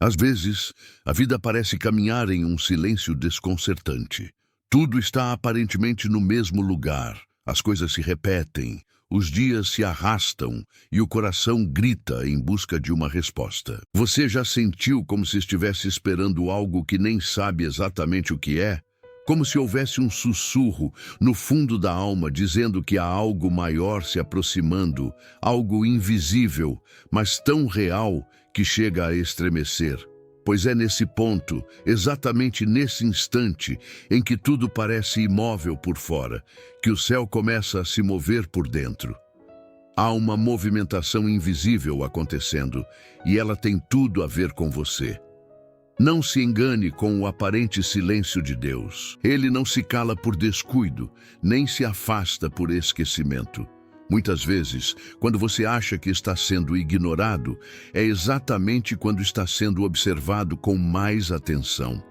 Às vezes, a vida parece caminhar em um silêncio desconcertante. Tudo está aparentemente no mesmo lugar, as coisas se repetem, os dias se arrastam e o coração grita em busca de uma resposta. Você já sentiu como se estivesse esperando algo que nem sabe exatamente o que é? Como se houvesse um sussurro no fundo da alma dizendo que há algo maior se aproximando, algo invisível, mas tão real que chega a estremecer. Pois é nesse ponto, exatamente nesse instante, em que tudo parece imóvel por fora, que o céu começa a se mover por dentro. Há uma movimentação invisível acontecendo, e ela tem tudo a ver com você. Não se engane com o aparente silêncio de Deus. Ele não se cala por descuido, nem se afasta por esquecimento. Muitas vezes, quando você acha que está sendo ignorado, é exatamente quando está sendo observado com mais atenção.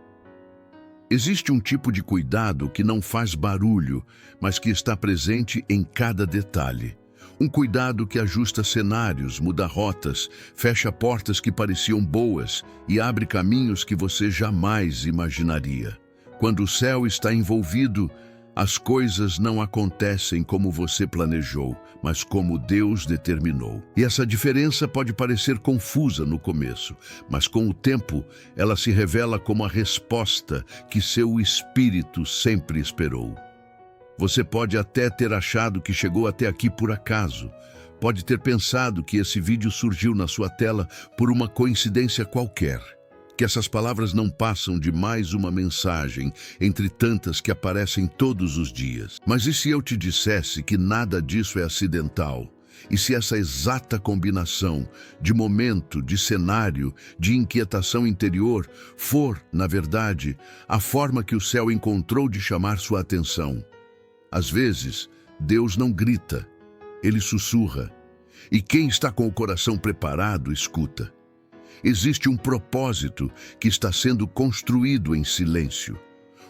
Existe um tipo de cuidado que não faz barulho, mas que está presente em cada detalhe. Um cuidado que ajusta cenários, muda rotas, fecha portas que pareciam boas e abre caminhos que você jamais imaginaria. Quando o céu está envolvido, as coisas não acontecem como você planejou, mas como Deus determinou. E essa diferença pode parecer confusa no começo, mas com o tempo ela se revela como a resposta que seu espírito sempre esperou. Você pode até ter achado que chegou até aqui por acaso. Pode ter pensado que esse vídeo surgiu na sua tela por uma coincidência qualquer. Que essas palavras não passam de mais uma mensagem entre tantas que aparecem todos os dias. Mas e se eu te dissesse que nada disso é acidental? E se essa exata combinação de momento, de cenário, de inquietação interior for, na verdade, a forma que o céu encontrou de chamar sua atenção? Às vezes, Deus não grita, Ele sussurra. E quem está com o coração preparado, escuta. Existe um propósito que está sendo construído em silêncio.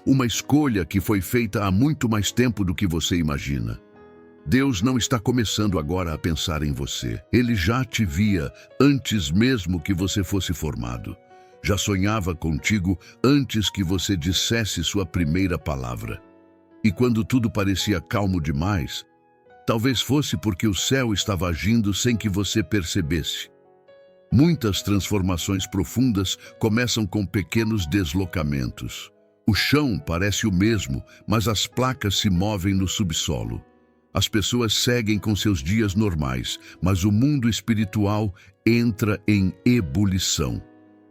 Uma escolha que foi feita há muito mais tempo do que você imagina. Deus não está começando agora a pensar em você. Ele já te via antes mesmo que você fosse formado. Já sonhava contigo antes que você dissesse sua primeira palavra. E quando tudo parecia calmo demais, talvez fosse porque o céu estava agindo sem que você percebesse. Muitas transformações profundas começam com pequenos deslocamentos. O chão parece o mesmo, mas as placas se movem no subsolo. As pessoas seguem com seus dias normais, mas o mundo espiritual entra em ebulição.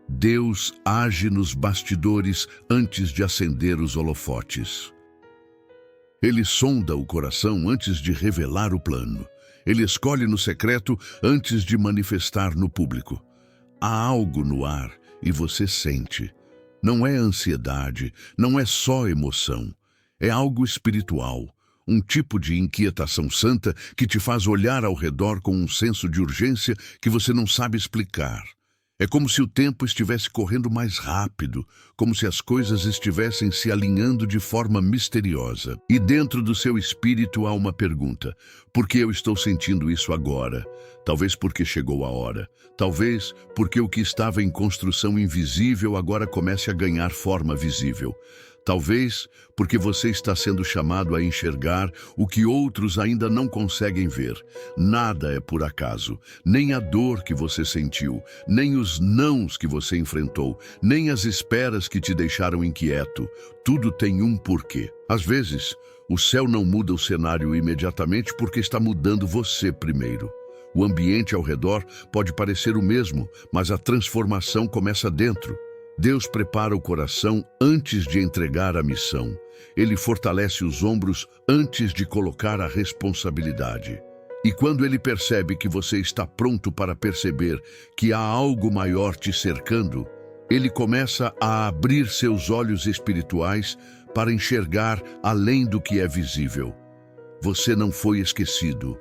Deus age nos bastidores antes de acender os holofotes. Ele sonda o coração antes de revelar o plano. Ele escolhe no secreto antes de manifestar no público. Há algo no ar e você sente. Não é ansiedade, não é só emoção. É algo espiritual, um tipo de inquietação santa que te faz olhar ao redor com um senso de urgência que você não sabe explicar. É como se o tempo estivesse correndo mais rápido, como se as coisas estivessem se alinhando de forma misteriosa. E dentro do seu espírito há uma pergunta: por que eu estou sentindo isso agora? Talvez porque chegou a hora. Talvez porque o que estava em construção invisível agora comece a ganhar forma visível. Talvez porque você está sendo chamado a enxergar o que outros ainda não conseguem ver. Nada é por acaso, nem a dor que você sentiu, nem os nãos que você enfrentou, nem as esperas que te deixaram inquieto. Tudo tem um porquê. Às vezes, o céu não muda o cenário imediatamente porque está mudando você primeiro. O ambiente ao redor pode parecer o mesmo, mas a transformação começa dentro. Deus prepara o coração antes de entregar a missão. Ele fortalece os ombros antes de colocar a responsabilidade. E quando ele percebe que você está pronto para perceber que há algo maior te cercando, ele começa a abrir seus olhos espirituais para enxergar além do que é visível. Você não foi esquecido.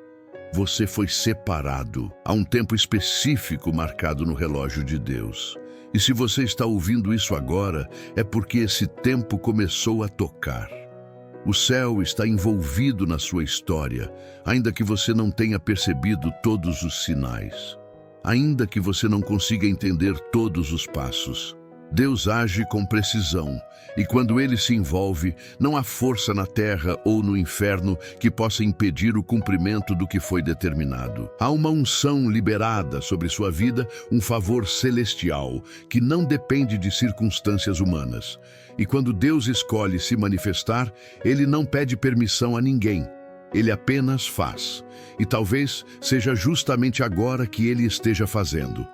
Você foi separado. Há um tempo específico marcado no relógio de Deus. E se você está ouvindo isso agora, é porque esse tempo começou a tocar. O céu está envolvido na sua história, ainda que você não tenha percebido todos os sinais. ainda que você não consiga entender todos os passos. Deus age com precisão, e quando Ele se envolve, não há força na terra ou no inferno que possa impedir o cumprimento do que foi determinado. Há uma unção liberada sobre sua vida, um favor celestial, que não depende de circunstâncias humanas. E quando Deus escolhe se manifestar, Ele não pede permissão a ninguém. Ele apenas faz. E talvez seja justamente agora que Ele esteja fazendo,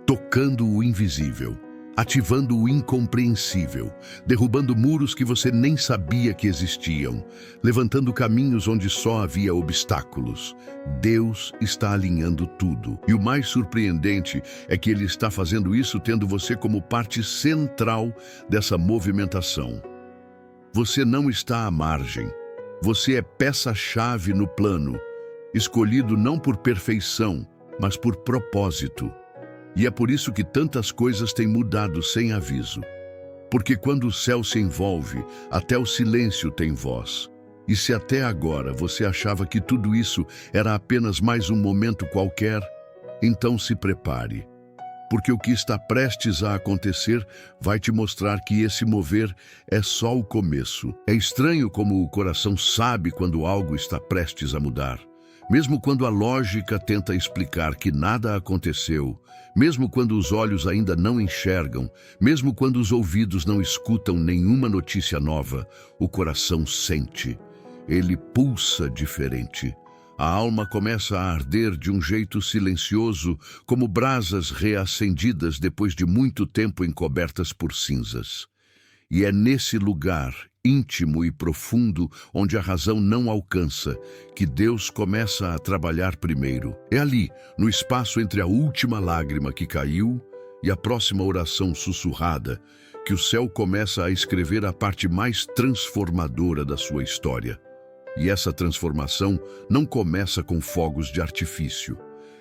tocando o invisível, ativando o incompreensível, derrubando muros que você nem sabia que existiam, levantando caminhos onde só havia obstáculos. Deus está alinhando tudo. E o mais surpreendente é que Ele está fazendo isso tendo você como parte central dessa movimentação. Você não está à margem. Você é peça-chave no plano, escolhido não por perfeição, mas por propósito. E é por isso que tantas coisas têm mudado sem aviso. Porque quando o céu se envolve, até o silêncio tem voz. E se até agora você achava que tudo isso era apenas mais um momento qualquer, então se prepare. Porque o que está prestes a acontecer vai te mostrar que esse mover é só o começo. É estranho como o coração sabe quando algo está prestes a mudar. Mesmo quando a lógica tenta explicar que nada aconteceu, mesmo quando os olhos ainda não enxergam, mesmo quando os ouvidos não escutam nenhuma notícia nova, o coração sente. Ele pulsa diferente. A alma começa a arder de um jeito silencioso, como brasas reacendidas depois de muito tempo encobertas por cinzas. E é nesse lugar íntimo e profundo, onde a razão não alcança, que Deus começa a trabalhar primeiro. É ali, no espaço entre a última lágrima que caiu e a próxima oração sussurrada, que o céu começa a escrever a parte mais transformadora da sua história. E essa transformação não começa com fogos de artifício.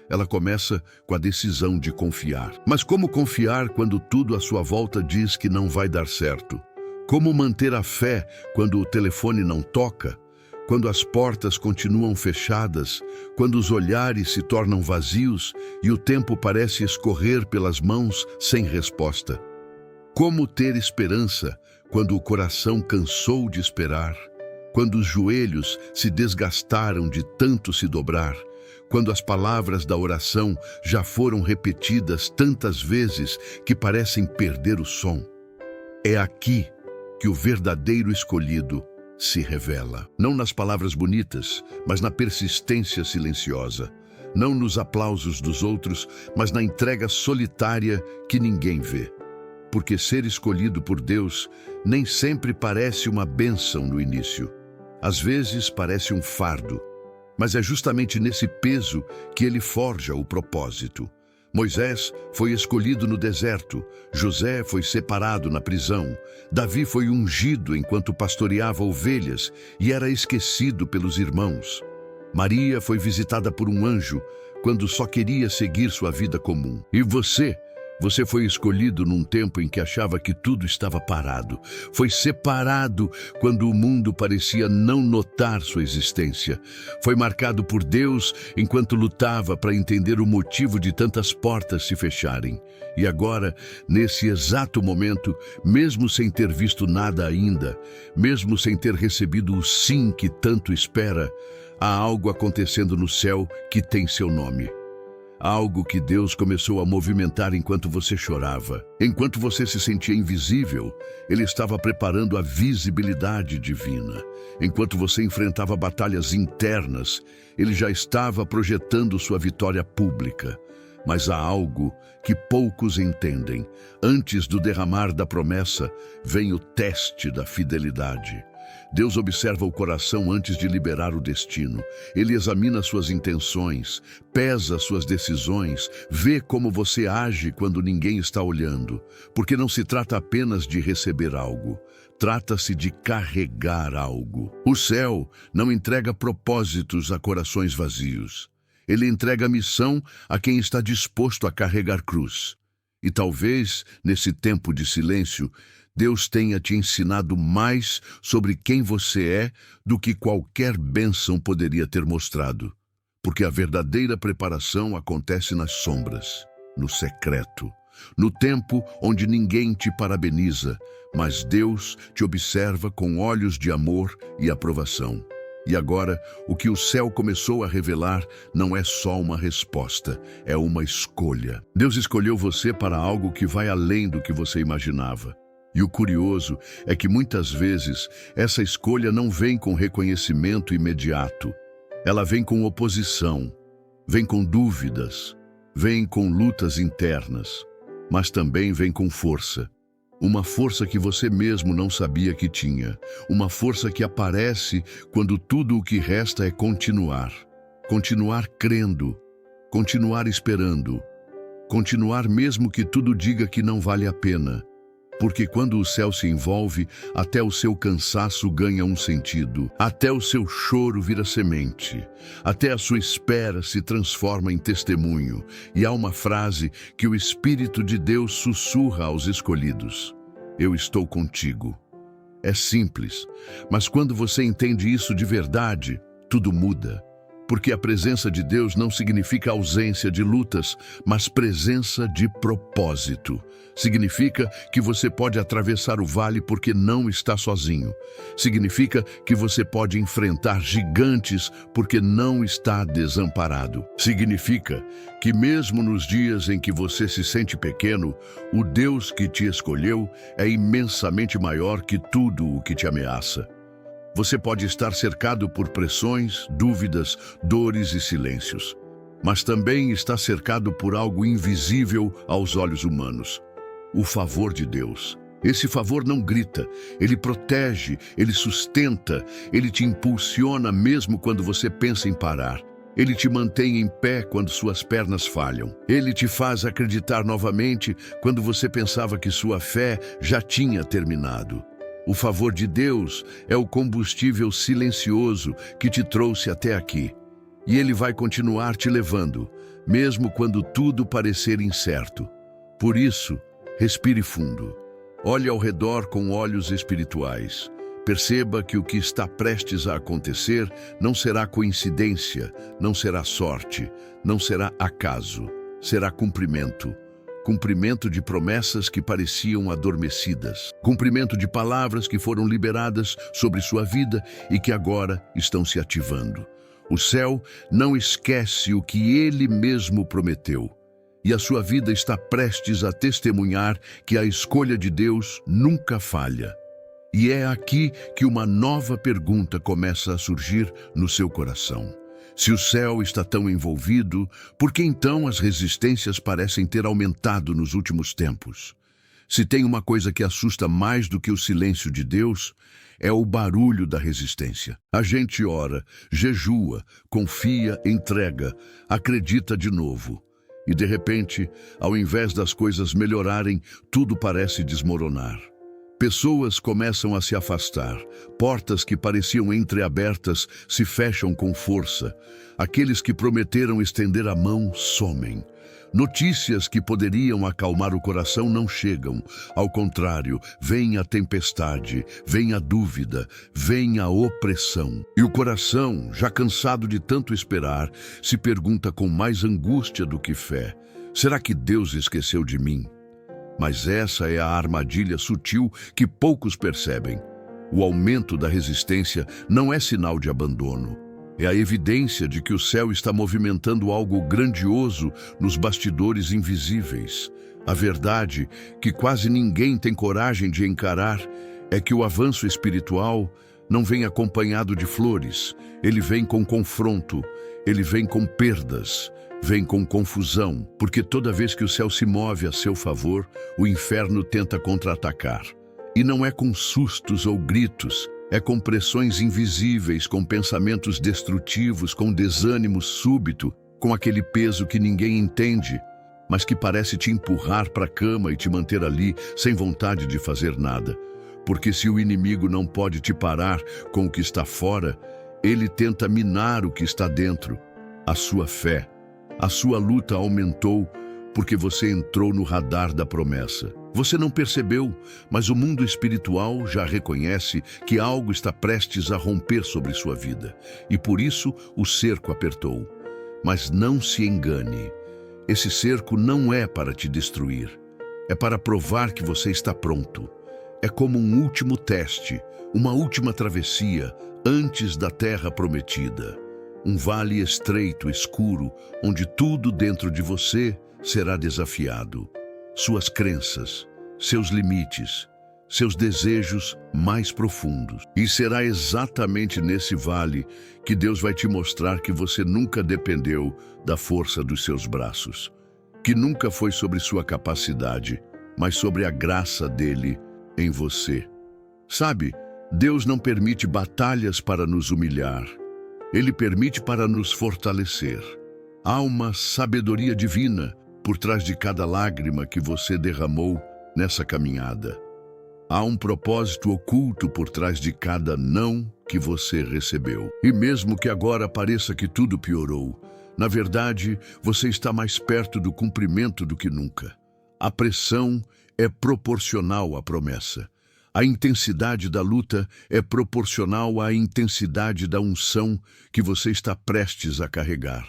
Ela começa com a decisão de confiar. Mas como confiar quando tudo à sua volta diz que não vai dar certo? Como manter a fé quando o telefone não toca? Quando as portas continuam fechadas? Quando os olhares se tornam vazios e o tempo parece escorrer pelas mãos sem resposta? Como ter esperança quando o coração cansou de esperar? Quando os joelhos se desgastaram de tanto se dobrar? Quando as palavras da oração já foram repetidas tantas vezes que parecem perder o som? É aqui que o verdadeiro escolhido se revela. Não nas palavras bonitas, mas na persistência silenciosa. Não nos aplausos dos outros, mas na entrega solitária que ninguém vê. Porque ser escolhido por Deus nem sempre parece uma bênção no início. Às vezes parece um fardo, mas é justamente nesse peso que Ele forja o propósito. Moisés foi escolhido no deserto, José foi separado na prisão, Davi foi ungido enquanto pastoreava ovelhas e era esquecido pelos irmãos. Maria foi visitada por um anjo quando só queria seguir sua vida comum. E você foi escolhido num tempo em que achava que tudo estava parado. Foi separado quando o mundo parecia não notar sua existência. Foi marcado por Deus enquanto lutava para entender o motivo de tantas portas se fecharem. E agora, nesse exato momento, mesmo sem ter visto nada ainda, mesmo sem ter recebido o sim que tanto espera, há algo acontecendo no céu que tem seu nome. Algo que Deus começou a movimentar enquanto você chorava. Enquanto você se sentia invisível, Ele estava preparando a visibilidade divina. Enquanto você enfrentava batalhas internas, Ele já estava projetando sua vitória pública. Mas há algo que poucos entendem. Antes do derramar da promessa, vem o teste da fidelidade. Deus observa o coração antes de liberar o destino. Ele examina suas intenções, pesa suas decisões, vê como você age quando ninguém está olhando. Porque não se trata apenas de receber algo, trata-se de carregar algo. O céu não entrega propósitos a corações vazios. Ele entrega missão a quem está disposto a carregar cruz. E talvez, nesse tempo de silêncio, Deus tenha te ensinado mais sobre quem você é do que qualquer bênção poderia ter mostrado. porque a verdadeira preparação acontece nas sombras, no secreto, no tempo onde ninguém te parabeniza, mas Deus te observa com olhos de amor e aprovação. E agora, o que o céu começou a revelar não é só uma resposta, é uma escolha. Deus escolheu você para algo que vai além do que você imaginava. E o curioso é que muitas vezes essa escolha não vem com reconhecimento imediato. Ela vem com oposição, vem com dúvidas, vem com lutas internas, mas também vem com força. Uma força que você mesmo não sabia que tinha. Uma força que aparece quando tudo o que resta é continuar. Continuar crendo, continuar esperando, continuar mesmo que tudo diga que não vale a pena. Porque quando o céu se envolve, até o seu cansaço ganha um sentido, até o seu choro vira semente, até a sua espera se transforma em testemunho. E há uma frase que o Espírito de Deus sussurra aos escolhidos: eu estou contigo. É simples, mas quando você entende isso de verdade, tudo muda. Porque a presença de Deus não significa ausência de lutas, mas presença de propósito. Significa que você pode atravessar o vale porque não está sozinho. Significa que você pode enfrentar gigantes porque não está desamparado. Significa que mesmo nos dias em que você se sente pequeno, o Deus que te escolheu é imensamente maior que tudo o que te ameaça. Você pode estar cercado por pressões, dúvidas, dores e silêncios, mas também está cercado por algo invisível aos olhos humanos: o favor de Deus. Esse favor não grita, ele protege, ele sustenta, ele te impulsiona mesmo quando você pensa em parar. Ele te mantém em pé quando suas pernas falham. Ele te faz acreditar novamente quando você pensava que sua fé já tinha terminado. O favor de Deus é o combustível silencioso que te trouxe até aqui. E Ele vai continuar te levando, mesmo quando tudo parecer incerto. Por isso, respire fundo. Olhe ao redor com olhos espirituais. Perceba que o que está prestes a acontecer não será coincidência, não será sorte, não será acaso. Será cumprimento. Cumprimento de promessas que pareciam adormecidas. Cumprimento de palavras que foram liberadas sobre sua vida e que agora estão se ativando. O céu não esquece o que ele mesmo prometeu. E a sua vida está prestes a testemunhar que a escolha de Deus nunca falha. E é aqui que uma nova pergunta começa a surgir no seu coração. Se o céu está tão envolvido, por que então as resistências parecem ter aumentado nos últimos tempos? Se tem uma coisa que assusta mais do que o silêncio de Deus, é o barulho da resistência. A gente ora, jejua, confia, entrega, acredita de novo. E de repente, ao invés das coisas melhorarem, tudo parece desmoronar. Pessoas começam a se afastar, portas que pareciam entreabertas se fecham com força. Aqueles que prometeram estender a mão somem. Notícias que poderiam acalmar o coração não chegam. Ao contrário, vem a tempestade, vem a dúvida, vem a opressão. E o coração, já cansado de tanto esperar, se pergunta com mais angústia do que fé: será que Deus esqueceu de mim? Mas essa é a armadilha sutil que poucos percebem. O aumento da resistência não é sinal de abandono. É a evidência de que o céu está movimentando algo grandioso nos bastidores invisíveis. A verdade, que quase ninguém tem coragem de encarar, é que o avanço espiritual não vem acompanhado de flores. Ele vem com confronto, ele vem com perdas. Vem com confusão, porque toda vez que o céu se move a seu favor, o inferno tenta contra-atacar. E não é com sustos ou gritos, é com pressões invisíveis, com pensamentos destrutivos, com desânimo súbito, com aquele peso que ninguém entende, mas que parece te empurrar para a cama e te manter ali sem vontade de fazer nada. Porque se o inimigo não pode te parar com o que está fora, ele tenta minar o que está dentro, a sua fé. A sua luta aumentou porque você entrou no radar da promessa. Você não percebeu, mas o mundo espiritual já reconhece que algo está prestes a romper sobre sua vida. E por isso o cerco apertou. Mas não se engane. Esse cerco não é para te destruir. É para provar que você está pronto. É como um último teste, uma última travessia antes da terra prometida. Um vale estreito, escuro, onde tudo dentro de você será desafiado. Suas crenças, seus limites, seus desejos mais profundos. E será exatamente nesse vale que Deus vai te mostrar que você nunca dependeu da força dos seus braços, que nunca foi sobre sua capacidade, mas sobre a graça dele em você. Sabe, Deus não permite batalhas para nos humilhar. Ele permite para nos fortalecer. Há uma sabedoria divina por trás de cada lágrima que você derramou nessa caminhada. Há um propósito oculto por trás de cada não que você recebeu. E mesmo que agora pareça que tudo piorou, na verdade, você está mais perto do cumprimento do que nunca. A pressão é proporcional à promessa. A intensidade da luta é proporcional à intensidade da unção que você está prestes a carregar.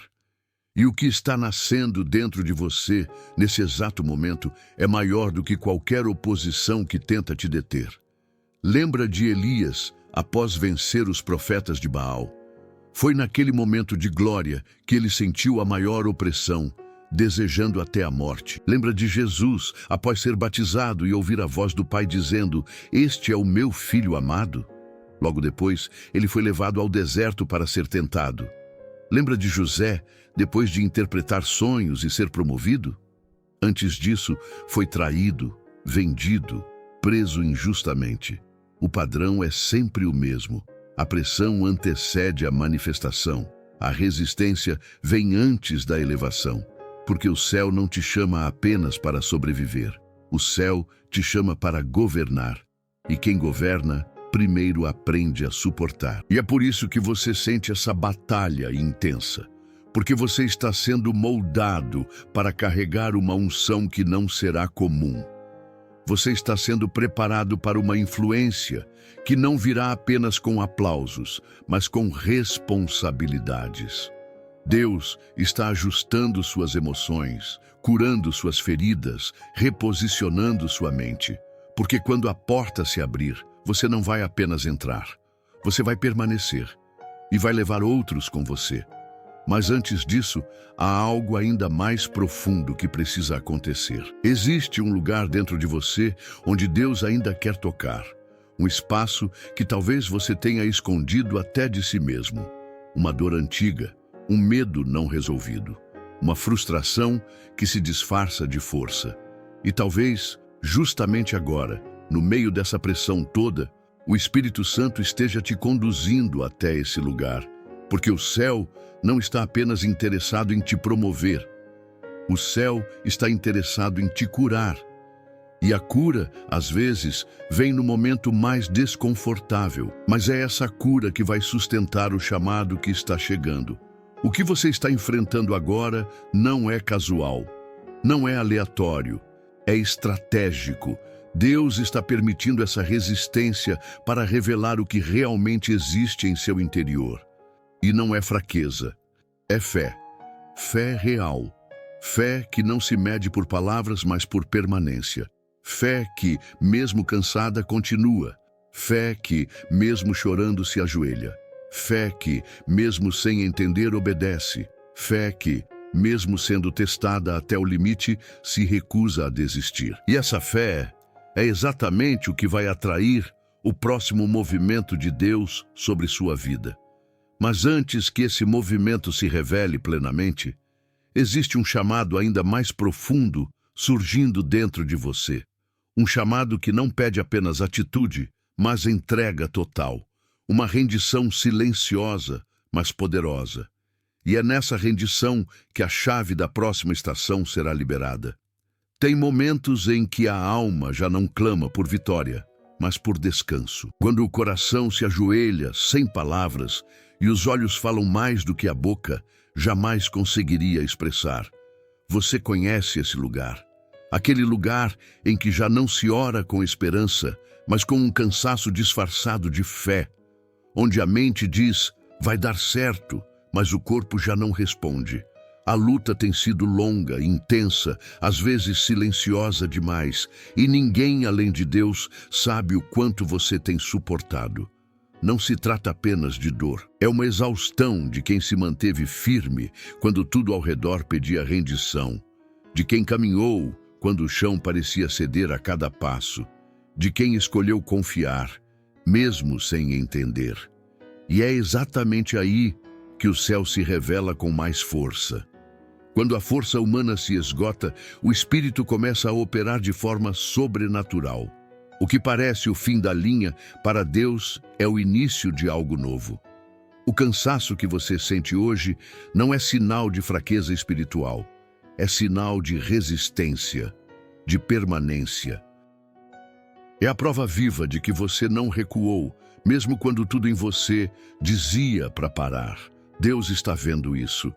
E o que está nascendo dentro de você, nesse exato momento, é maior do que qualquer oposição que tenta te deter. Lembra de Elias após vencer os profetas de Baal? Foi naquele momento de glória que ele sentiu a maior opressão, desejando até a morte. Lembra de Jesus após ser batizado e ouvir a voz do Pai dizendo: "Este é o meu filho amado"? Logo depois, ele foi levado ao deserto para ser tentado. Lembra de José, depois de interpretar sonhos e ser promovido? Antes disso, foi traído, vendido, preso injustamente. O padrão é sempre o mesmo. A pressão antecede a manifestação. A resistência vem antes da elevação. Porque o céu não te chama apenas para sobreviver. O céu te chama para governar. E quem governa, primeiro aprende a suportar. E é por isso que você sente essa batalha intensa. Porque você está sendo moldado para carregar uma unção que não será comum. Você está sendo preparado para uma influência que não virá apenas com aplausos, mas com responsabilidades. Deus está ajustando suas emoções, curando suas feridas, reposicionando sua mente. Porque quando a porta se abrir, você não vai apenas entrar, você vai permanecer e vai levar outros com você. Mas antes disso, há algo ainda mais profundo que precisa acontecer. Existe um lugar dentro de você onde Deus ainda quer tocar. Um espaço que talvez você tenha escondido até de si mesmo. Uma dor antiga, um medo não resolvido, uma frustração que se disfarça de força. E talvez, justamente agora, no meio dessa pressão toda, o Espírito Santo esteja te conduzindo até esse lugar, porque o céu não está apenas interessado em te promover. O céu está interessado em te curar. E a cura, às vezes, vem no momento mais desconfortável, mas é essa cura que vai sustentar o chamado que está chegando. O que você está enfrentando agora não é casual, não é aleatório, é estratégico. Deus está permitindo essa resistência para revelar o que realmente existe em seu interior. E não é fraqueza, é fé. Fé real. Fé que não se mede por palavras, mas por permanência. Fé que, mesmo cansada, continua. Fé que, mesmo chorando, se ajoelha. Fé que, mesmo sem entender, obedece. Fé que, mesmo sendo testada até o limite, se recusa a desistir. E essa fé é exatamente o que vai atrair o próximo movimento de Deus sobre sua vida. Mas antes que esse movimento se revele plenamente, existe um chamado ainda mais profundo surgindo dentro de você. Um chamado que não pede apenas atitude, mas entrega total. Uma rendição silenciosa, mas poderosa. E é nessa rendição que a chave da próxima estação será liberada. Tem momentos em que a alma já não clama por vitória, mas por descanso. Quando o coração se ajoelha sem palavras e os olhos falam mais do que a boca jamais conseguiria expressar. Você conhece esse lugar. Aquele lugar em que já não se ora com esperança, mas com um cansaço disfarçado de fé. Onde a mente diz, vai dar certo, mas o corpo já não responde. A luta tem sido longa, intensa, às vezes silenciosa demais, e ninguém além de Deus sabe o quanto você tem suportado. Não se trata apenas de dor, é uma exaustão de quem se manteve firme quando tudo ao redor pedia rendição, de quem caminhou quando o chão parecia ceder a cada passo, de quem escolheu confiar, mesmo sem entender. E é exatamente aí que o céu se revela com mais força. Quando a força humana se esgota, o Espírito começa a operar de forma sobrenatural. O que parece o fim da linha, para Deus, é o início de algo novo. O cansaço que você sente hoje não é sinal de fraqueza espiritual, é sinal de resistência, de permanência. É a prova viva de que você não recuou, mesmo quando tudo em você dizia para parar. Deus está vendo isso.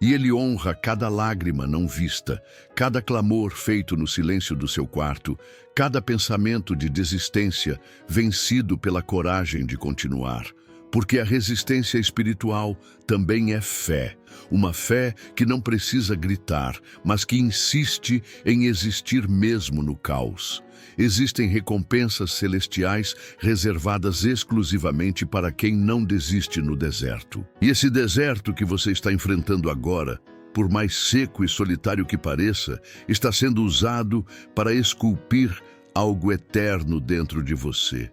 E Ele honra cada lágrima não vista, cada clamor feito no silêncio do seu quarto, cada pensamento de desistência vencido pela coragem de continuar. Porque a resistência espiritual também é fé, uma fé que não precisa gritar, mas que insiste em existir mesmo no caos. Existem recompensas celestiais reservadas exclusivamente para quem não desiste no deserto. E esse deserto que você está enfrentando agora, por mais seco e solitário que pareça, está sendo usado para esculpir algo eterno dentro de você.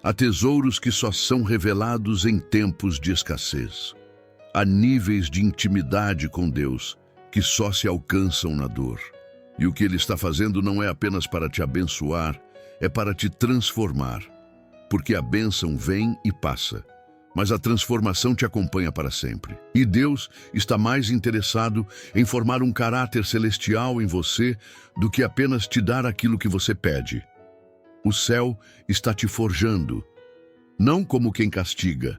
Há tesouros que só são revelados em tempos de escassez. Há níveis de intimidade com Deus que só se alcançam na dor. E o que Ele está fazendo não é apenas para te abençoar, é para te transformar. Porque a bênção vem e passa, mas a transformação te acompanha para sempre. E Deus está mais interessado em formar um caráter celestial em você do que apenas te dar aquilo que você pede. O céu está te forjando, não como quem castiga,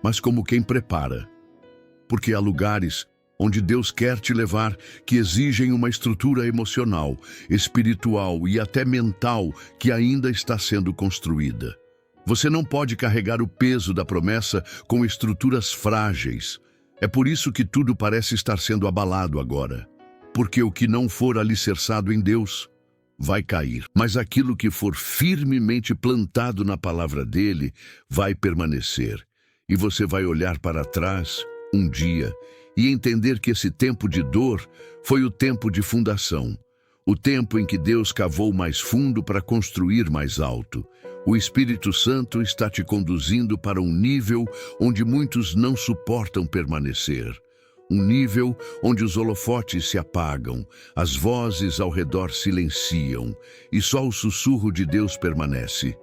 mas como quem prepara. Porque há lugares onde Deus quer te levar que exigem uma estrutura emocional, espiritual e até mental que ainda está sendo construída. Você não pode carregar o peso da promessa com estruturas frágeis. É por isso que tudo parece estar sendo abalado agora. Porque o que não for alicerçado em Deus vai cair, mas aquilo que for firmemente plantado na palavra dele vai permanecer. E você vai olhar para trás um dia e entender que esse tempo de dor foi o tempo de fundação, o tempo em que Deus cavou mais fundo para construir mais alto. O Espírito Santo está te conduzindo para um nível onde muitos não suportam permanecer. Um nível onde os holofotes se apagam, as vozes ao redor silenciam e só o sussurro de Deus permanece.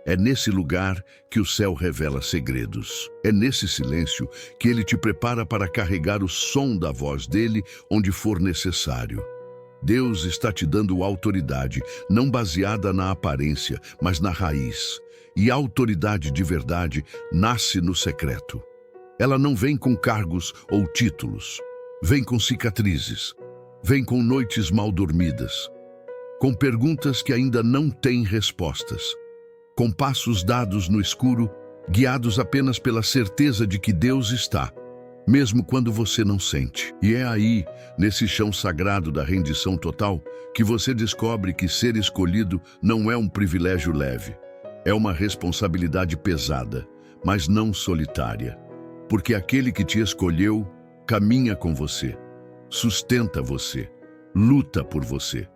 É nesse lugar que o céu revela segredos. É nesse silêncio que Ele te prepara para carregar o som da voz dele onde for necessário. Deus está te dando autoridade, não baseada na aparência, mas na raiz. E a autoridade de verdade nasce no secreto. Ela não vem com cargos ou títulos. Vem com cicatrizes. Vem com noites mal dormidas. Com perguntas que ainda não têm respostas. Com passos dados no escuro, guiados apenas pela certeza de que Deus está, mesmo quando você não sente. E é aí, nesse chão sagrado da rendição total, que você descobre que ser escolhido não é um privilégio leve. É uma responsabilidade pesada, mas não solitária. Porque aquele que te escolheu caminha com você, sustenta você, luta por você.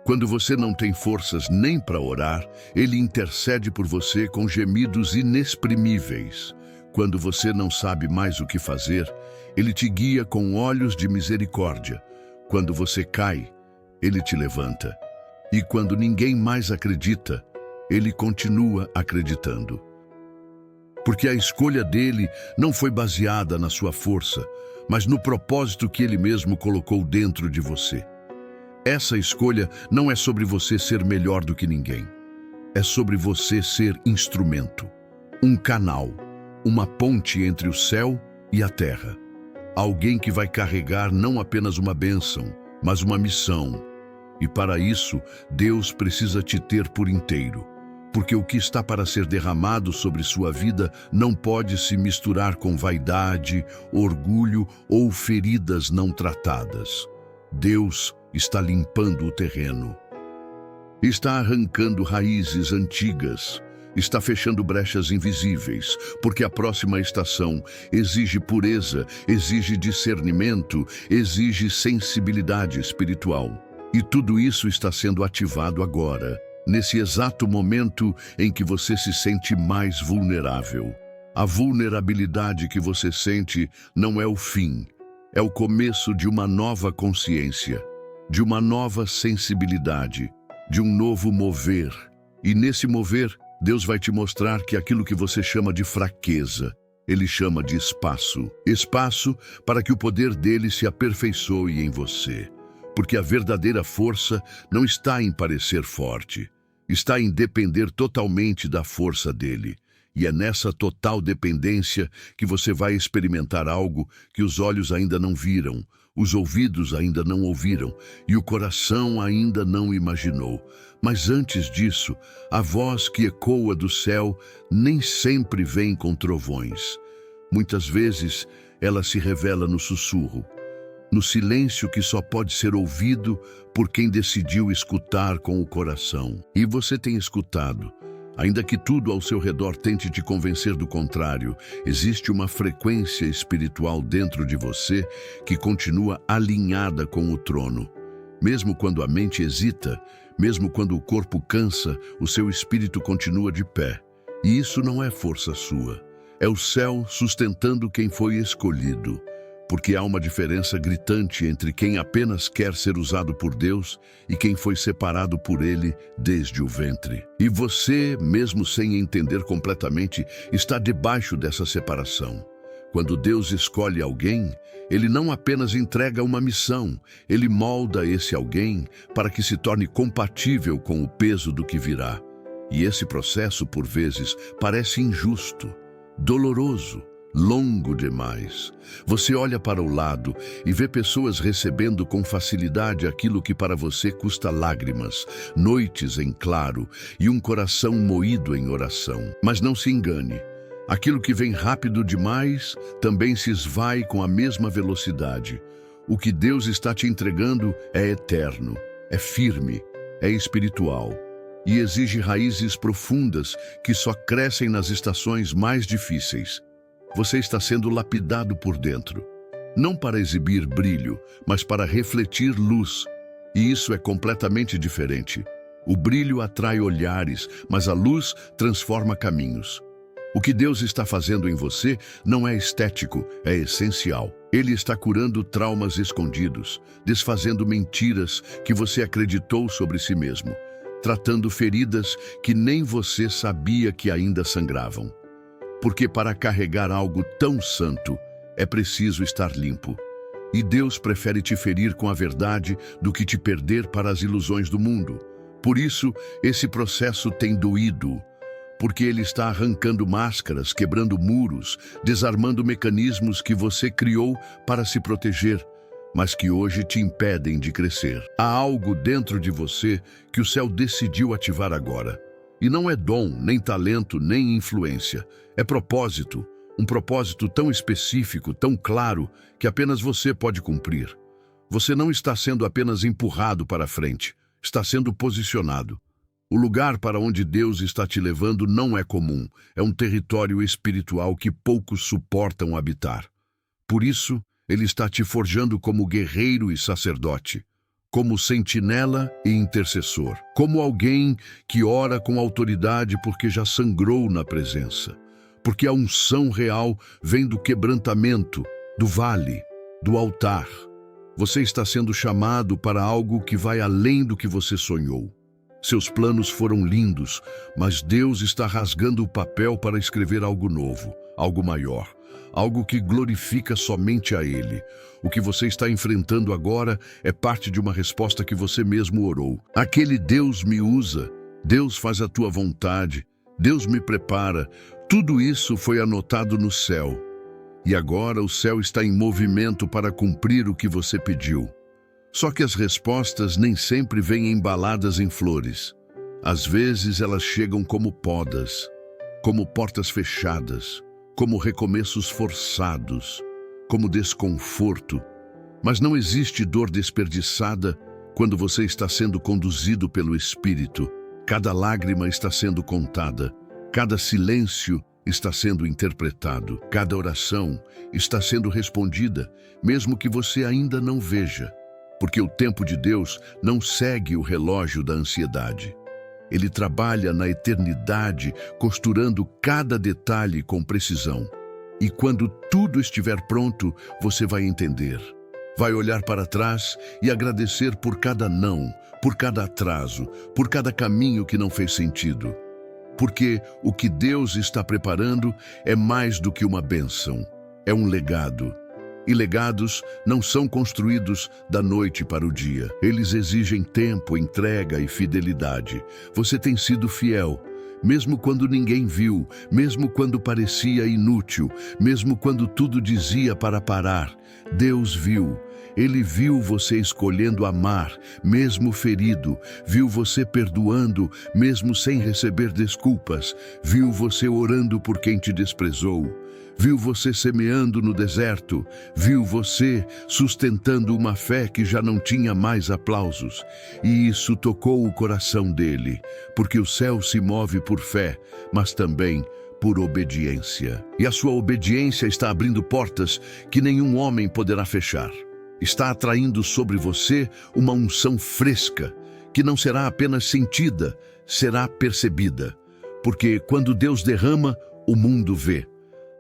Quando você não tem forças nem para orar, Ele intercede por você com gemidos inexprimíveis. Quando você não sabe mais o que fazer, Ele te guia com olhos de misericórdia. Quando você cai, Ele te levanta. E quando ninguém mais acredita, Ele continua acreditando. Porque a escolha dele não foi baseada na sua força, mas no propósito que Ele mesmo colocou dentro de você. Essa escolha não é sobre você ser melhor do que ninguém. É sobre você ser instrumento, um canal, uma ponte entre o céu e a terra. Alguém que vai carregar não apenas uma bênção, mas uma missão. E para isso, Deus precisa te ter por inteiro. porque o que está para ser derramado sobre sua vida não pode se misturar com vaidade, orgulho ou feridas não tratadas. Deus está limpando o terreno. Está arrancando raízes antigas. Está fechando brechas invisíveis, porque a próxima estação exige pureza, exige discernimento, exige sensibilidade espiritual. E tudo isso está sendo ativado agora, nesse exato momento em que você se sente mais vulnerável. A vulnerabilidade que você sente não é o fim, é o começo de uma nova consciência, de uma nova sensibilidade, de um novo mover. E nesse mover, Deus vai te mostrar que aquilo que você chama de fraqueza, Ele chama de espaço. Espaço para que o poder dele se aperfeiçoe em você. Porque a verdadeira força não está em parecer forte, está em depender totalmente da força dele. E é nessa total dependência que você vai experimentar algo que os olhos ainda não viram, os ouvidos ainda não ouviram e o coração ainda não imaginou. Mas antes disso, a voz que ecoa do céu nem sempre vem com trovões. Muitas vezes, ela se revela no sussurro, no silêncio que só pode ser ouvido por quem decidiu escutar com o coração. E você tem escutado. Ainda que tudo ao seu redor tente te convencer do contrário, existe uma frequência espiritual dentro de você que continua alinhada com o trono. Mesmo quando a mente hesita, mesmo quando o corpo cansa, o seu espírito continua de pé. E isso não é força sua. É o céu sustentando quem foi escolhido. Porque há uma diferença gritante entre quem apenas quer ser usado por Deus e quem foi separado por Ele desde o ventre. E você, mesmo sem entender completamente, está debaixo dessa separação. Quando Deus escolhe alguém, Ele não apenas entrega uma missão, Ele molda esse alguém para que se torne compatível com o peso do que virá. E esse processo, por vezes, parece injusto, doloroso, longo demais. Você olha para o lado e vê pessoas recebendo com facilidade aquilo que para você custa lágrimas, noites em claro e um coração moído em oração. Mas não se engane, aquilo que vem rápido demais também se esvai com a mesma velocidade. O que Deus está te entregando é eterno, é firme, é espiritual e exige raízes profundas que só crescem nas estações mais difíceis. Você está sendo lapidado por dentro, não para exibir brilho, mas para refletir luz. E isso é completamente diferente. O brilho atrai olhares, mas a luz transforma caminhos. O que Deus está fazendo em você não é estético, é essencial. Ele está curando traumas escondidos, desfazendo mentiras que você acreditou sobre si mesmo, tratando feridas que nem você sabia que ainda sangravam. Porque para carregar algo tão santo, é preciso estar limpo. E Deus prefere te ferir com a verdade do que te perder para as ilusões do mundo. Por isso, esse processo tem doído, porque Ele está arrancando máscaras, quebrando muros, desarmando mecanismos que você criou para se proteger, mas que hoje te impedem de crescer. Há algo dentro de você que o céu decidiu ativar agora. E não é dom, nem talento, nem influência. É propósito, um propósito tão específico, tão claro, que apenas você pode cumprir. Você não está sendo apenas empurrado para frente, está sendo posicionado. O lugar para onde Deus está te levando não é comum, é um território espiritual que poucos suportam habitar. Por isso, Ele está te forjando como guerreiro e sacerdote, como sentinela e intercessor, como alguém que ora com autoridade porque já sangrou na presença, porque a unção real vem do quebrantamento, do vale, do altar. Você está sendo chamado para algo que vai além do que você sonhou. Seus planos foram lindos, mas Deus está rasgando o papel para escrever algo novo, algo maior, algo que glorifica somente a Ele. O que você está enfrentando agora é parte de uma resposta que você mesmo orou. Aquele Deus me usa, Deus faz a tua vontade, Deus me prepara. Tudo isso foi anotado no céu. E agora o céu está em movimento para cumprir o que você pediu. Só que as respostas nem sempre vêm embaladas em flores. Às vezes elas chegam como podas, como portas fechadas, como recomeços forçados, como desconforto. Mas não existe dor desperdiçada quando você está sendo conduzido pelo Espírito. Cada lágrima está sendo contada, cada silêncio está sendo interpretado, cada oração está sendo respondida, mesmo que você ainda não veja, porque o tempo de Deus não segue o relógio da ansiedade. Ele trabalha na eternidade, costurando cada detalhe com precisão. E quando tudo estiver pronto, você vai entender. Vai olhar para trás e agradecer por cada não, por cada atraso, por cada caminho que não fez sentido. Porque o que Deus está preparando é mais do que uma bênção, é um legado. E legados não são construídos da noite para o dia. Eles exigem tempo, entrega e fidelidade. Você tem sido fiel, mesmo quando ninguém viu, mesmo quando parecia inútil, mesmo quando tudo dizia para parar. Deus viu. Ele viu você escolhendo amar, mesmo ferido, viu você perdoando, mesmo sem receber desculpas, viu você orando por quem te desprezou, viu você semeando no deserto, viu você sustentando uma fé que já não tinha mais aplausos. E isso tocou o coração dele, porque o céu se move por fé, mas também por obediência. E a sua obediência está abrindo portas que nenhum homem poderá fechar. Está atraindo sobre você uma unção fresca, que não será apenas sentida, será percebida. Porque quando Deus derrama, o mundo vê.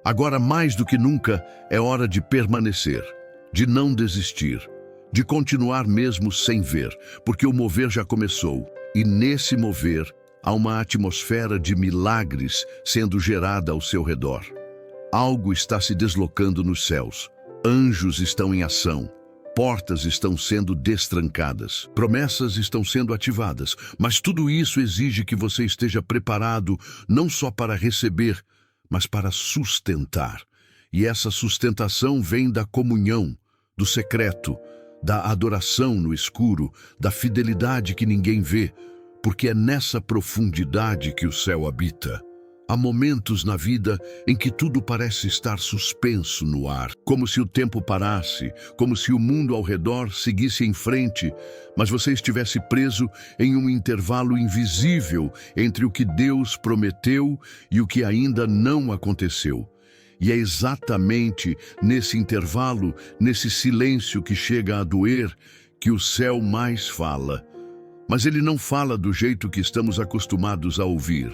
Agora, mais do que nunca, é hora de permanecer, de não desistir, de continuar mesmo sem ver, porque o mover já começou. E nesse mover, há uma atmosfera de milagres sendo gerada ao seu redor. Algo está se deslocando nos céus. Anjos estão em ação. Portas estão sendo destrancadas, promessas estão sendo ativadas, mas tudo isso exige que você esteja preparado não só para receber, mas para sustentar. E essa sustentação vem da comunhão, do secreto, da adoração no escuro, da fidelidade que ninguém vê, porque é nessa profundidade que o céu habita. Há momentos na vida em que tudo parece estar suspenso no ar, como se o tempo parasse, como se o mundo ao redor seguisse em frente, mas você estivesse preso em um intervalo invisível entre o que Deus prometeu e o que ainda não aconteceu. E é exatamente nesse intervalo, nesse silêncio que chega a doer, que o céu mais fala. Mas ele não fala do jeito que estamos acostumados a ouvir.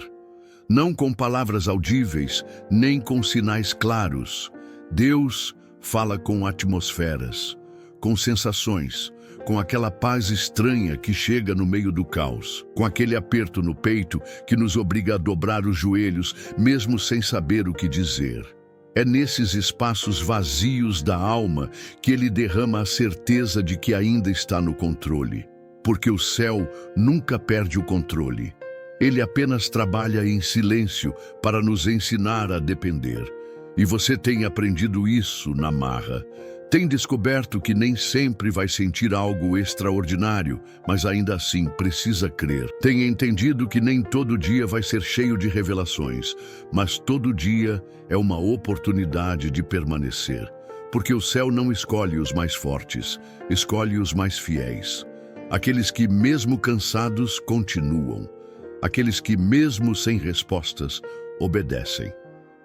Não com palavras audíveis, nem com sinais claros. Deus fala com atmosferas, com sensações, com aquela paz estranha que chega no meio do caos, com aquele aperto no peito que nos obriga a dobrar os joelhos, mesmo sem saber o que dizer. É nesses espaços vazios da alma que ele derrama a certeza de que ainda está no controle, porque o céu nunca perde o controle. Ele apenas trabalha em silêncio para nos ensinar a depender. E você tem aprendido isso na marra. Tem descoberto que nem sempre vai sentir algo extraordinário, mas ainda assim precisa crer. Tem entendido que nem todo dia vai ser cheio de revelações, mas todo dia é uma oportunidade de permanecer. Porque o céu não escolhe os mais fortes, escolhe os mais fiéis. Aqueles que, mesmo cansados, continuam. Aqueles que, mesmo sem respostas, obedecem.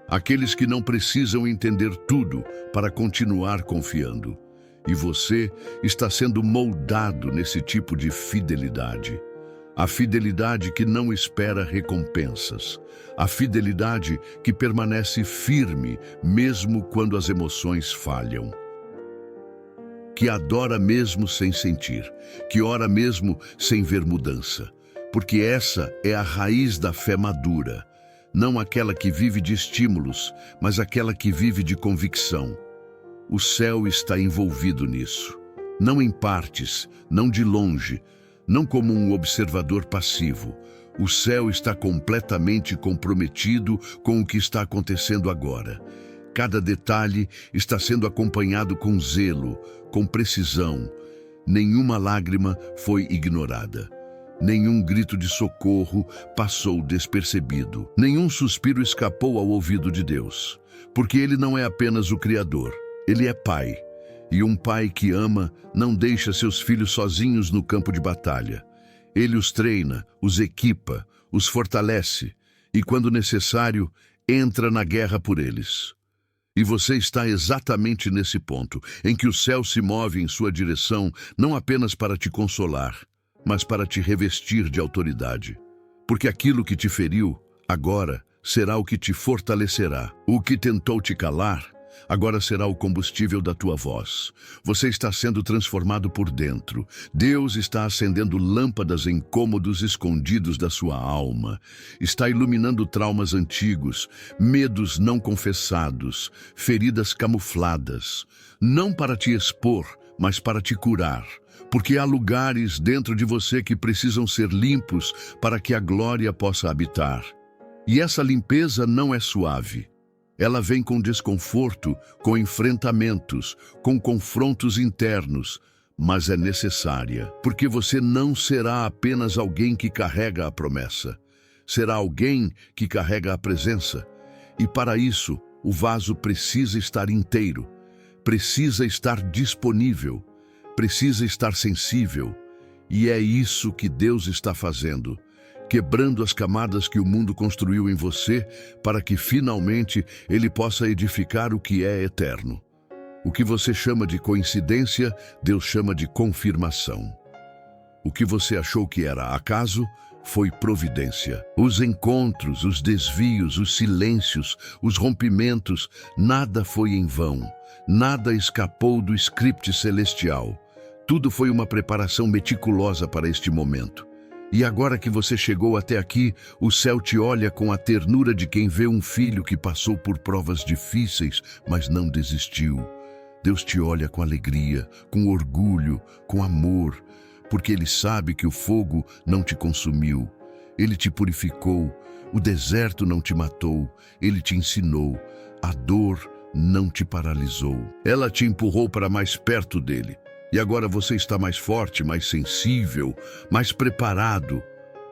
Aqueles que não precisam entender tudo para continuar confiando. E você está sendo moldado nesse tipo de fidelidade. A fidelidade que não espera recompensas. A fidelidade que permanece firme, mesmo quando as emoções falham. Que adora mesmo sem sentir. Que ora mesmo sem ver mudança. Porque essa é a raiz da fé madura, não aquela que vive de estímulos, mas aquela que vive de convicção. O céu está envolvido nisso, não em partes, não de longe, não como um observador passivo. O céu está completamente comprometido com o que está acontecendo agora. Cada detalhe está sendo acompanhado com zelo, com precisão. Nenhuma lágrima foi ignorada. Nenhum grito de socorro passou despercebido. Nenhum suspiro escapou ao ouvido de Deus. Porque Ele não é apenas o Criador, Ele é Pai. E um pai que ama não deixa seus filhos sozinhos no campo de batalha. Ele os treina, os equipa, os fortalece e, quando necessário, entra na guerra por eles. E você está exatamente nesse ponto, em que o céu se move em sua direção, não apenas para te consolar, mas para te revestir de autoridade. Porque aquilo que te feriu, agora, será o que te fortalecerá. O que tentou te calar, agora será o combustível da tua voz. Você está sendo transformado por dentro. Deus está acendendo lâmpadas em cômodos escondidos da sua alma. Está iluminando traumas antigos, medos não confessados, feridas camufladas. Não para te expor, mas para te curar. Porque há lugares dentro de você que precisam ser limpos para que a glória possa habitar. E essa limpeza não é suave. Ela vem com desconforto, com enfrentamentos, com confrontos internos, mas é necessária, porque você não será apenas alguém que carrega a promessa. Será alguém que carrega a presença. E para isso, o vaso precisa estar inteiro, precisa estar disponível, precisa estar sensível. E é isso que Deus está fazendo, quebrando as camadas que o mundo construiu em você, para que finalmente Ele possa edificar o que é eterno. O que você chama de coincidência, Deus chama de confirmação. O que você achou que era acaso, foi providência. Os encontros, os desvios, os silêncios, os rompimentos, nada foi em vão. Nada escapou do script celestial. Tudo foi uma preparação meticulosa para este momento. E agora que você chegou até aqui, o céu te olha com a ternura de quem vê um filho que passou por provas difíceis, mas não desistiu. Deus te olha com alegria, com orgulho, com amor, porque Ele sabe que o fogo não te consumiu. Ele te purificou, o deserto não te matou, Ele te ensinou, a dor não te paralisou. Ela te empurrou para mais perto dele. E agora você está mais forte, mais sensível, mais preparado.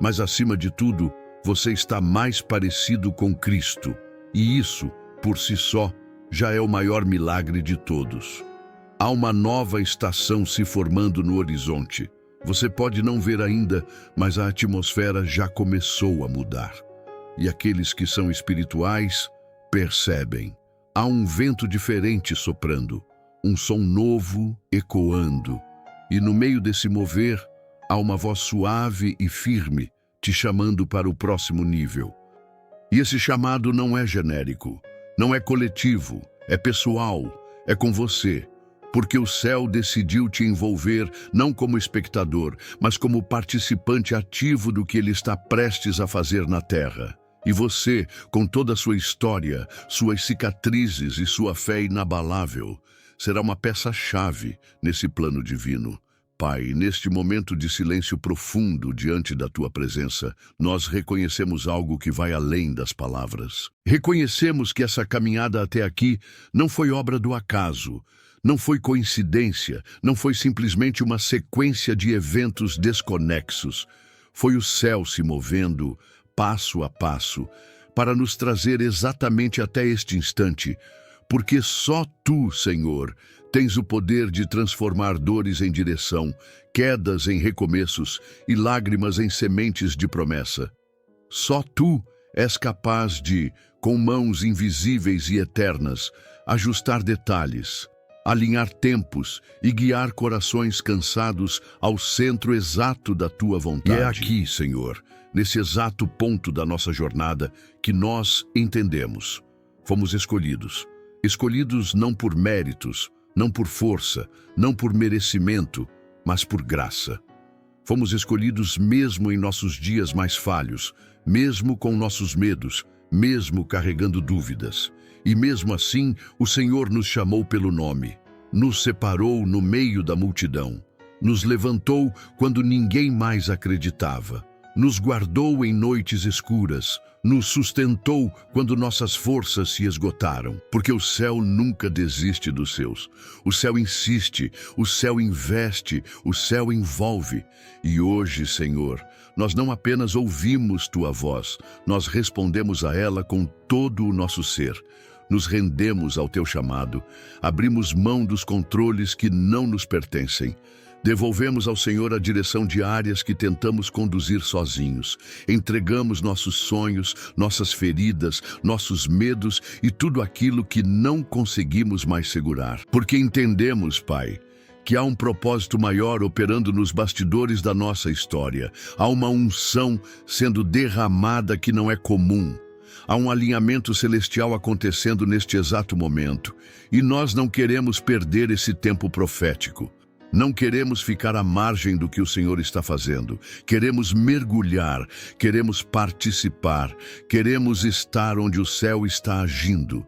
Mas, acima de tudo, você está mais parecido com Cristo. E isso, por si só, já é o maior milagre de todos. Há uma nova estação se formando no horizonte. Você pode não ver ainda, mas a atmosfera já começou a mudar. E aqueles que são espirituais percebem. Há um vento diferente soprando. Um som novo ecoando, e no meio desse mover, há uma voz suave e firme te chamando para o próximo nível. E esse chamado não é genérico, não é coletivo, é pessoal, é com você, porque o céu decidiu te envolver não como espectador, mas como participante ativo do que Ele está prestes a fazer na terra. E você, com toda a sua história, suas cicatrizes e sua fé inabalável, será uma peça-chave nesse plano divino. Pai, neste momento de silêncio profundo diante da Tua presença, nós reconhecemos algo que vai além das palavras. Reconhecemos que essa caminhada até aqui não foi obra do acaso, não foi coincidência, não foi simplesmente uma sequência de eventos desconexos. Foi o céu se movendo, passo a passo, para nos trazer exatamente até este instante, porque só Tu, Senhor, tens o poder de transformar dores em direção, quedas em recomeços e lágrimas em sementes de promessa. Só Tu és capaz de, com mãos invisíveis e eternas, ajustar detalhes, alinhar tempos e guiar corações cansados ao centro exato da Tua vontade. E é aqui, Senhor, nesse exato ponto da nossa jornada, que nós entendemos. Fomos escolhidos. Escolhidos não por méritos, não por força, não por merecimento, mas por graça. Fomos escolhidos mesmo em nossos dias mais falhos, mesmo com nossos medos, mesmo carregando dúvidas. E mesmo assim, o Senhor nos chamou pelo nome, nos separou no meio da multidão, nos levantou quando ninguém mais acreditava, nos guardou em noites escuras, nos sustentou quando nossas forças se esgotaram, porque o céu nunca desiste dos seus. O céu insiste, o céu investe, o céu envolve. E hoje, Senhor, Nós não apenas ouvimos tua voz, nós respondemos a ela com todo o nosso ser. Nos rendemos ao teu chamado, abrimos mão dos controles que não nos pertencem. Devolvemos ao Senhor a direção de áreas que tentamos conduzir sozinhos. Entregamos nossos sonhos, nossas feridas, nossos medos e tudo aquilo que não conseguimos mais segurar. Porque entendemos, Pai, que há um propósito maior operando nos bastidores da nossa história. Há uma unção sendo derramada que não é comum. Há um alinhamento celestial acontecendo neste exato momento. E nós não queremos perder esse tempo profético. Não queremos ficar à margem do que o Senhor está fazendo. Queremos mergulhar, queremos participar, queremos estar onde o céu está agindo.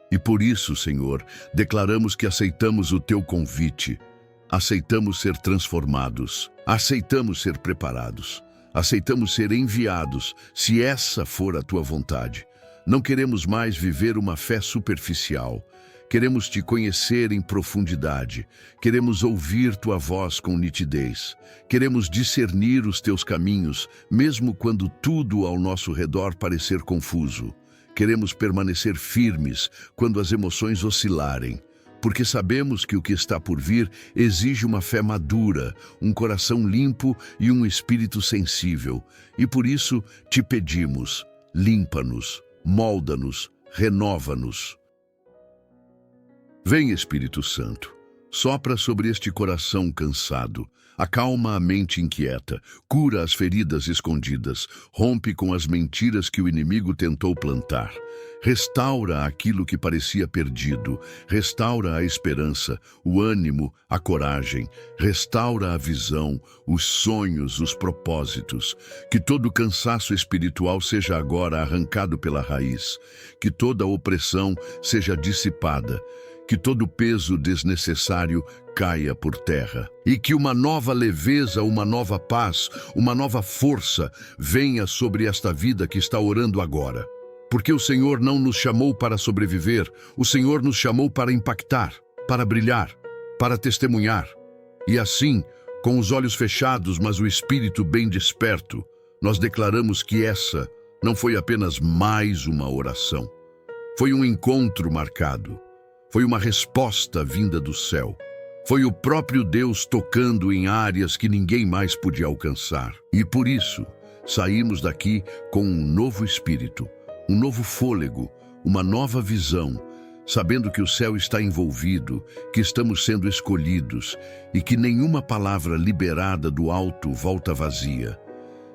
E por isso, Senhor, declaramos que aceitamos o teu convite. Aceitamos ser transformados. Aceitamos ser preparados. Aceitamos ser enviados, se essa for a tua vontade. Não queremos mais viver uma fé superficial. Queremos te conhecer em profundidade. Queremos ouvir tua voz com nitidez. Queremos discernir os teus caminhos, mesmo quando tudo ao nosso redor parecer confuso. Queremos permanecer firmes quando as emoções oscilarem, porque sabemos que o que está por vir exige uma fé madura, um coração limpo e um espírito sensível. E por isso te pedimos, limpa-nos, molda-nos, renova-nos. Vem, Espírito Santo, sopra sobre este coração cansado, acalma a mente inquieta, cura as feridas escondidas, rompe com as mentiras que o inimigo tentou plantar. Restaura aquilo que parecia perdido, restaura a esperança, o ânimo, a coragem, restaura a visão, os sonhos, os propósitos. Que todo cansaço espiritual seja agora arrancado pela raiz, que toda opressão seja dissipada, que todo peso desnecessário caia por terra. E que uma nova leveza, uma nova paz, uma nova força venha sobre esta vida que está orando agora. Porque o Senhor não nos chamou para sobreviver, o Senhor nos chamou para impactar, para brilhar, para testemunhar. E assim, com os olhos fechados, mas o espírito bem desperto, nós declaramos que essa não foi apenas mais uma oração. Foi um encontro marcado. Foi uma resposta vinda do céu. Foi o próprio Deus tocando em áreas que ninguém mais podia alcançar. E por isso, saímos daqui com um novo espírito, um novo fôlego, uma nova visão, sabendo que o céu está envolvido, que estamos sendo escolhidos e que nenhuma palavra liberada do alto volta vazia.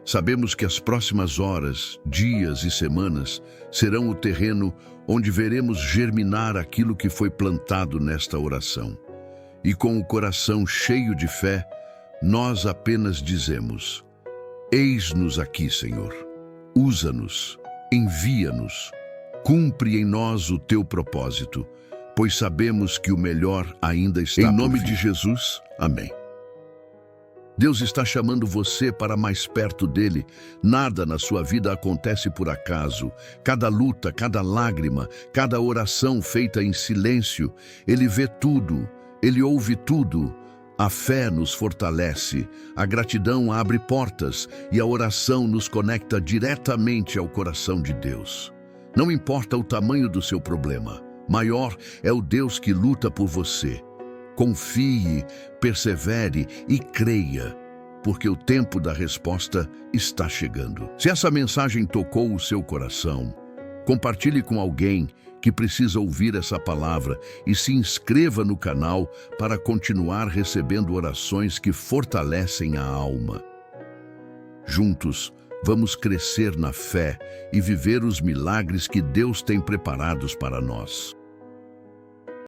Sabemos que as próximas horas, dias e semanas serão o terreno onde veremos germinar aquilo que foi plantado nesta oração. E com o coração cheio de fé, nós apenas dizemos: eis-nos aqui, Senhor. Usa-nos, envia-nos, cumpre em nós o teu propósito, pois sabemos que o melhor ainda está por vir. Em nome de Jesus, amém. Deus está chamando você para mais perto dele. Nada na sua vida acontece por acaso. Cada luta, cada lágrima, cada oração feita em silêncio, ele vê tudo, ele ouve tudo. A fé nos fortalece, a gratidão abre portas e a oração nos conecta diretamente ao coração de Deus. Não importa o tamanho do seu problema, maior é o Deus que luta por você. Confie, persevere e creia, porque o tempo da resposta está chegando. Se essa mensagem tocou o seu coração, compartilhe com alguém que precisa ouvir essa palavra e se inscreva no canal para continuar recebendo orações que fortalecem a alma. Juntos, vamos crescer na fé e viver os milagres que Deus tem preparados para nós.